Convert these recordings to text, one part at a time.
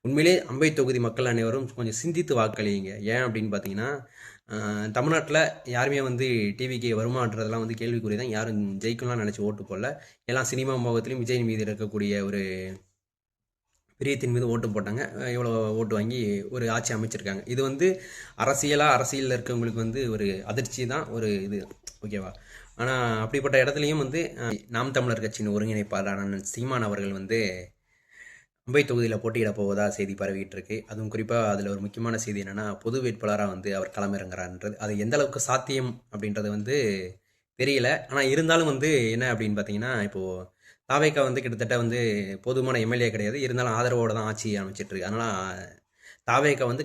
உண்மையிலே அம்பை தொகுதி மக்கள் அனைவரும் கொஞ்சம் சிந்தித்து வாக்களியுங்க. ஏன் அப்படின்னு பார்த்தீங்கன்னா, தமிழ்நாட்டில யாருமே வந்து டிவிக்கு வருமான்றதெல்லாம் வந்து கேள்விக்குறி தான். யாரும் ஜெயிக்கணும்லாம் நினச்சு ஓட்டு போடல. எல்லாம் சினிமா மோகத்திலும் விஜய் மீது இருக்கக்கூடிய ஒரு பிரியத்தின் மீது ஓட்டு போட்டாங்க. இவ்வளோ ஓட்டு வாங்கி ஒரு ஆட்சி அமைச்சிருக்காங்க. இது வந்து அரசியலில் இருக்கவங்களுக்கு வந்து ஒரு அதிர்ச்சி தான், ஒரு இது ஓகேவா? ஆனால் அப்படிப்பட்ட இடத்துலையும் வந்து நாம் தமிழர் கட்சியின் ஒருங்கிணைப்பாளர் அண்ணன் சீமான் அவர்கள் வந்து மும்பை தொகுதியில் போட்டியிட போவதா செய்தி பரவிட்டு இருக்கு. அதுவும் குறிப்பாக அதில் ஒரு முக்கியமான செய்தி என்னென்னா, பொது வேட்பாளராக வந்து அவர் களமிறங்குறாருன்றது. அது எந்த அளவுக்கு சாத்தியம் அப்படின்றது வந்து தெரியல. ஆனால் இருந்தாலும் வந்து என்ன அப்படின்னு பார்த்தீங்கன்னா, இப்போது தாவேக்கா வந்து கிட்டத்தட்ட வந்து போதுமான எம்எல்ஏ கிடையாது. இருந்தாலும் ஆதரவோடு தான் ஆட்சி அமைச்சிட்டு இருக்கு. அதனால் தாவேக்கா வந்து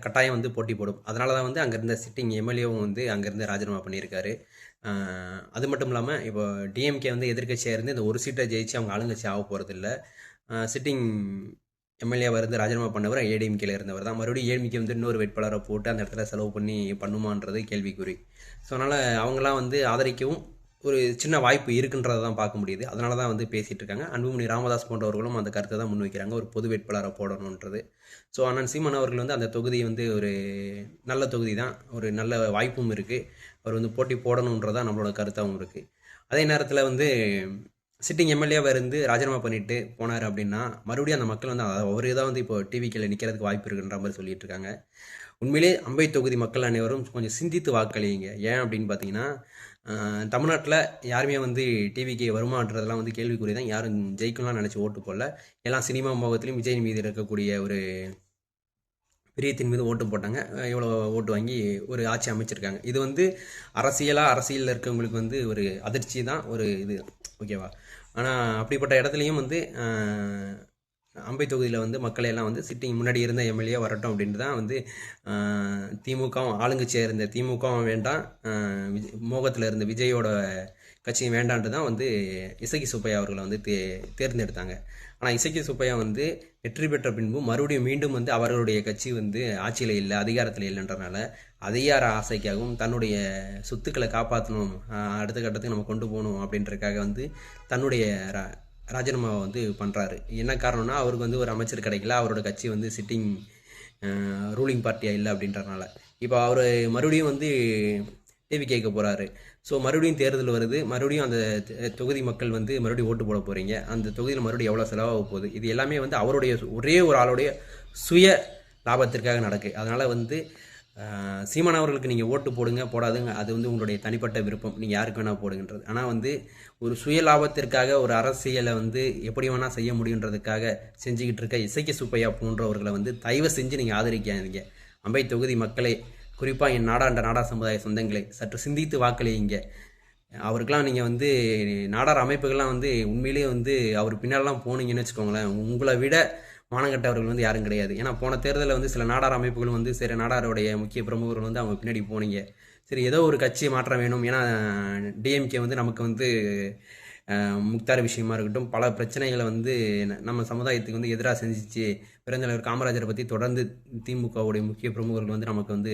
கட்டாயம் வந்து போட்டி போடும். அதனால தான் வந்து அங்கே இருந்த சிட்டிங் எம்எல்ஏவும் வந்து அங்கேருந்து ராஜினாமா பண்ணியிருக்காரு. அது மட்டும் இல்லாமல் இப்போ டிஎம்கே வந்து எதிர்க்கட்சியாக இருந்து இந்த ஒரு சீட்டை ஜெயிச்சு அவங்க ஆளுங்கட்சி ஆக போகிறதில்ல. சிட்டிங் எம்எல்ஏவாக இருந்து ராஜினாமா பண்ணவர் ஏடிஎம்கேல இருந்தவர் தான். மறுபடியும் ஏடிஎம்கே வந்து இன்னொரு வேட்பாளரை போட்டு அந்த இடத்துல செலவு பண்ணி பண்ணுமான்றது கேள்விக்குறி. ஸோ அதனால் அவங்களாம் வந்து ஆதரிக்கவும் ஒரு சின்ன வாய்ப்பு இருக்குன்றதை தான் பார்க்க முடியுது. அதனால தான் வந்து பேசிகிட்டு இருக்காங்க. அன்புமணி ராமதாஸ் போன்றவர்களும் அந்த கருத்தை தான் முன்வைக்கிறாங்க, ஒரு பொது வேட்பாளரை போடணுன்றது. ஸோ அண்ணன் சீமான் அவர்கள் வந்து அந்த தொகுதி வந்து ஒரு நல்ல தொகுதி தான், ஒரு நல்ல வாய்ப்பும் இருக்குது. அவர் வந்து போட்டி போடணுன்றதான் நம்மளோட கருத்தாகவும் இருக்குது. அதே நேரத்தில் வந்து சிட்டிங் எம்எல்ஏவாக இருந்து ராஜினாமா பண்ணிட்டு போனார் அப்படின்னா மறுபடியும் அந்த மக்கள் வந்து அவரே தான் வந்து இப்போ டிவிக்கில் நிற்கிறதுக்கு வாய்ப்பு இருக்குன்ற மாதிரி சொல்லிட்டு இருக்காங்க. உண்மையிலே அம்பை தொகுதி மக்கள் அனைவரும் கொஞ்சம் சிந்தித்து வாக்களியுங்க. ஏன் அப்படின்னு பார்த்தீங்கன்னா, தமிழ்நாட்டில் யாருமே வந்து டிவிக்கு வருமான்றதெல்லாம் வந்து கேள்விக்குறி தான். யாரும் ஜெயிக்கணும்லாம் நினச்சி ஓட்டு போடல. எல்லாம் சினிமா மோகத்திலும் விஜய் மீது இருக்கக்கூடிய ஒரு பிரியத்தின் மீது ஓட்டு போட்டாங்க. இவ்வளோ ஓட்டு வாங்கி ஒரு ஆட்சி அமைச்சிருக்காங்க. இது வந்து அரசியலில் இருக்கவங்களுக்கு வந்து ஒரு அதிர்ச்சி தான், ஒரு இது ஓகேவா? ஆனால் அப்படிப்பட்ட இடத்துலையும் வந்து அம்பை தொகுதியில் வந்து மக்களை எல்லாம் வந்து சிட்டிங் முன்னாடி இருந்த எம்எல்ஏ வரட்டும் அப்படின்ட்டு தான் வந்து திமுகவும் ஆளுங்கட்சியாக இருந்த திமுகவும் வேண்டாம், மோகத்தில் இருந்த விஜயோட கட்சியும் வேண்டான்ட்டு தான் வந்து இசக்கி சுப்பையா அவர்களை வந்து தேர்ந்தெடுத்தாங்க. ஆனால் இசக்கி சுப்பையா வந்து வெற்றி பெற்ற பின்பு மறுபடியும் மீண்டும் வந்து அவர்களுடைய கட்சி வந்து ஆட்சியில் இல்லை, அதிகாரத்தில் இல்லைன்றனால அதிகார ஆசைக்காகவும் தன்னுடைய சொத்துக்களை காப்பாற்றணும், அடுத்த கட்டத்துக்கு நம்ம கொண்டு போகணும் அப்படின்றதுக்காக வந்து தன்னுடைய ராஜினாமாவை வந்து பண்ணுறாரு. என்ன காரணம்னா அவருக்கு வந்து ஒரு அமைச்சர் கிடைக்கல, அவரோட கட்சி வந்து சிட்டிங் ரூலிங் பார்ட்டியாக இல்லை அப்படின்றனால. இப்போ அவர் மறுபடியும் வந்து கேள்வி கேட்க போகிறாரு. ஸோ மறுபடியும் தேர்தல் வருது, மறுபடியும் அந்த தொகுதி மக்கள் வந்து மறுபடியும் ஓட்டு போட போகிறீங்க. அந்த தொகுதியில் மறுபடியும் எவ்வளோ செலவாக போகுது, இது எல்லாமே வந்து அவருடைய ஒரே ஒரு ஆளுடைய சுய லாபத்திற்காக நடக்கு. அதனால் வந்து சீமான் அவர்களுக்கு நீங்கள் ஓட்டு போடுங்க போடாதுங்க, அது வந்து உங்களுடைய தனிப்பட்ட விருப்பம், நீங்கள் யாருக்கு வேணால் போடுங்கன்றது. ஆனால் வந்து ஒரு சுய லாபத்திற்காக ஒரு அரசியலை வந்து எப்படி வேணால் செய்ய முடியுன்றதுக்காக செஞ்சுக்கிட்டு இருக்க இசக்கி சுப்பையா போன்றவர்களை வந்து தயவு செஞ்சு நீங்கள் ஆதரிக்காதீங்க. அம்பை தொகுதி மக்களே, குறிப்பாக என் நாடாண்ட நாடார் சமுதாய சொந்தங்களை சற்று சிந்தித்து வாக்களியுங்க. அவருக்கெல்லாம் நீங்கள் வந்து நாடார் அமைப்புகள்லாம் வந்து உண்மையிலேயே வந்து அவர் பின்னாலெலாம் போனீங்கன்னு வச்சுக்கோங்களேன், உங்களை விட மானங்கட்டவர்கள் வந்து யாரும் கிடையாது. ஏன்னா போன தேர்தலில் வந்து சில நாடார் அமைப்புகள் வந்து சரி நாடாருடைய முக்கிய பிரமுகர்கள் வந்து அவங்க பின்னாடி போனீங்க. சரி ஏதோ ஒரு கட்சி மாற்றம் வேணும், ஏன்னா டிஎம்கே வந்து நமக்கு வந்து முக்தார் விஷயமா இருக்கட்டும் பல பிரச்சனைகளை வந்து நம்ம சமுதாயத்துக்கு வந்து எதிராக செஞ்சிச்சு. பெருந்தலைவர் காமராஜரை பற்றி தொடர்ந்து திமுகவுடைய முக்கிய பிரமுகர்கள் வந்து நமக்கு வந்து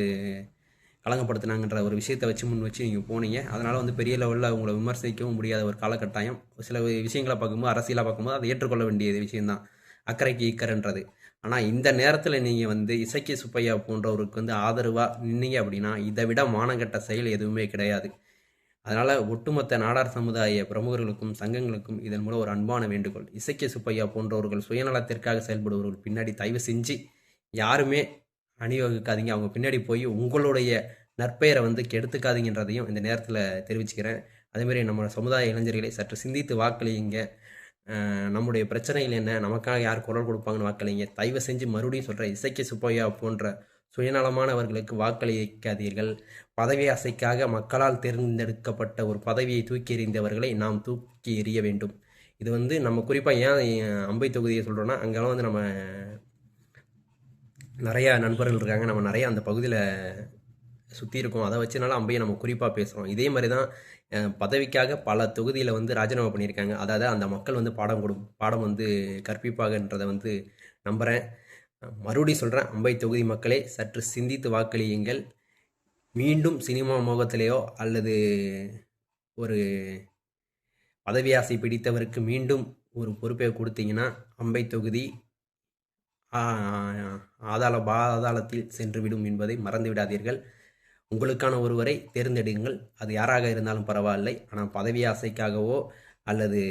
களங்கப்படுத்தினாங்கன்ற ஒரு விஷயத்தை வச்சு முன் வச்சு நீங்கள் போனீங்க. அதனால் வந்து பெரிய லெவலில் அவங்கள விமர்சிக்கவும் முடியாத ஒரு காலகட்டாயம். சில விஷயங்களை பார்க்கும்போது அரசியலாக பார்க்கும்போது அதை ஏற்றுக்கொள்ள வேண்டிய விஷயம்தான், அக்கறைக்கு இக்கரைன்றது. ஆனால் இந்த நேரத்தில் நீங்கள் வந்து இசக்கி சுப்பையா போன்றவருக்கு வந்து ஆதரவாக நின்னீங்க அப்படின்னா இதை விட மானங்கட்ட செயல் எதுவுமே கிடையாது. அதனால் ஒட்டுமொத்த நாடார் சமுதாய பிரமுகர்களுக்கும் சங்கங்களுக்கும் இதன் மூலம் ஒரு அன்பான வேண்டுகோள், இசக்கி சுப்பையா போன்றவர்கள் சுயநலத்திற்காக செயல்படுபவர்கள் பின்னாடி தயவு செஞ்சு யாருமே அணிவகுக்காதீங்க. அவங்க பின்னாடி போய் உங்களுடைய நற்பெயரை வந்து கெடுத்துக்காதீங்கன்றதையும் இந்த நேரத்தில் தெரிவிச்சுக்கிறேன். அதேமாதிரி நம்ம சமுதாய இளைஞர்களை சற்று சிந்தித்து வாக்களியுங்க. நம்முடைய பிரச்சனைகள் என்ன, நமக்காக யார் குரல் கொடுப்பாங்கன்னு வாக்களிங்க. தயவு செஞ்சு மறுபடியும் சொல்கிறேன், இசக்கி சுப்பையா போன்ற சுயநலமானவர்களுக்கு வாக்களிக்காதீர்கள். பதவி ஆசைக்காக மக்களால் தேர்ந்தெடுக்கப்பட்ட ஒரு பதவியை தூக்கி எறிந்தவர்களை நாம் தூக்கி எறிய வேண்டும். இது வந்து நம்ம குறிப்பாக ஏன் அம்பை தொகுதியை சொல்கிறோன்னா, அங்கெல்லாம் வந்து நம்ம நிறையா நண்பர்கள் இருக்காங்க, நம்ம நிறையா அந்த பகுதியில் சுற்றி இருக்கோம். அதை வச்சுனால அம்பையை நம்ம குறிப்பாக பேசுகிறோம். இதே மாதிரி தான் பதவிக்காக பல தொகுதியில் வந்து ராஜினாமா பண்ணியிருக்காங்க. அதாவது அந்த மக்கள் வந்து பாடம் வந்து கற்பிப்பாகன்றதை வந்து நம்புகிறேன். மறுபடியும் சொல்கிறேன், அம்பை தொகுதி மக்களே சற்று சிந்தித்து வாக்களியுங்கள். மீண்டும் சினிமா மோகத்திலேயோ அல்லது ஒரு பதவி ஆசை பிடித்தவருக்கு மீண்டும் ஒரு பொறுப்பை கொடுத்தீங்கன்னா அம்பை தொகுதி பாதாளத்தில் சென்றுவிடும் என்பதை மறந்து விடாதீர்கள். உங்களுக்கான ஒருவரை தேர்ந்தெடுங்கள். அது யாராக இருந்தாலும் பரவாயில்லை. ஆனால் பதவி ஆசைக்காகவோ அல்லது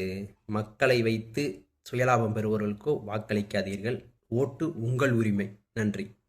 மக்களை வைத்து சுயலாபம் பெறுபவர்களுக்கோ வாக்களிக்காதீர்கள். ஓட்டு உங்கள் உரிமை. நன்றி.